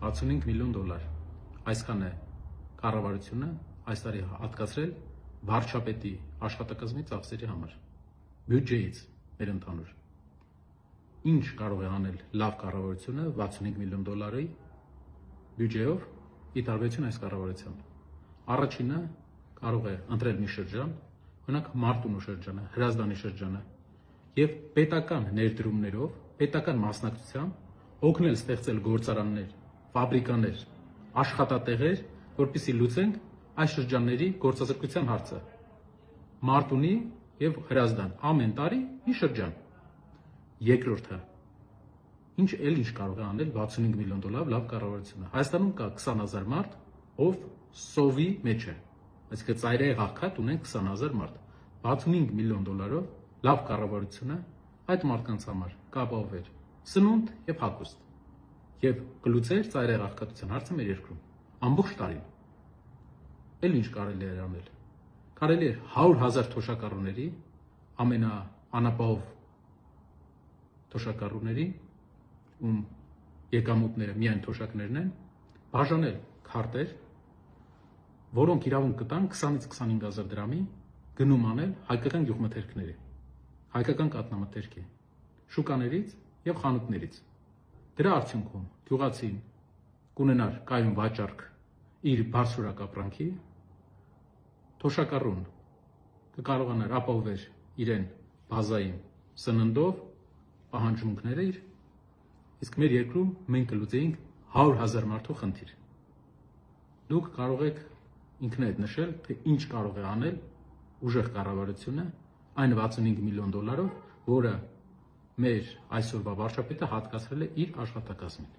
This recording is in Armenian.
65 միլիոն դոլար։ Այսքան է կառավարությունը այս տարի հատկացրել վարչապետի աշխատակազմի ծախսերի համար, բյուջեից մեր ընդհանուր։ Ինչ կարող է անել լավ կառավարությունը 65 միլիոն դոլարի բյուջեով ի տարբերություն այս կառավարության։ Առաջինը կարող է ընտրել մի շրջան, օրինակ Մարտունու շրջանը, Հրազդանի շրջանը, եւ պետական ներդրումներով, պետական մասնակցությամբ օգնել ստեղծել գործարաններ, ֆաբրիկաներ, աշխատատեղեր, որպեսզի լուծենք այս շրջանների գործազրկության հարցը։ Մարտունի եւ Հրազդան ամեն տարի մի շրջան։ Երկրորդը, ինչ կարող է անել 65 միլիոն դոլարով լավ կառավարությունը։ Հայաստանում կա 20,000 մարդ, ով սովի մեջ է, այսինքն ծայրահեղ աղքատ ունեն 20,000 մարդ։ 65 միլիոն դոլարով լավ կառավարությունը այդ մարդկանց համար կապահովեր սնունդ եւ հագուստ եւ կլուծեր ծայրահեղ աղքատության հարցը մեր երկրում ամբողջ տարին։ Էլ ինչ կարելի է անել։ Կարելի է 100,000 թոշակառուների ամենաանապահով թոշակառուների, ում եկամուտները միայն թոշակներն են, բաժանել քարտեր, որոնք իրավունք կտան 20-ից 25,000 դրամի գնում անել հայկական գյուղմթերքների, հայկական կատնամթերքի, շուկաներից եւ խանութներից։ Դրա արդյունքում գյուղացին կունենար կայուն վաճառք իր բարձրորակ ապրանքի, թոշակառուն կկարողանար ապահովել իրեն բազային սննդով պահանջմունքները իր, իսկ մեր երկրում մենք կլուծեինք 100,000 մարդու խնդիր։ Դուք կարող եք ինքներդ նշել, թե ինչ կարող է անել ուժեղ կառավարությունը այն 65 միլիոն դոլարով, որը մեր այսօրվա վարչապետը հատկացրել է իր աշխատակազմին։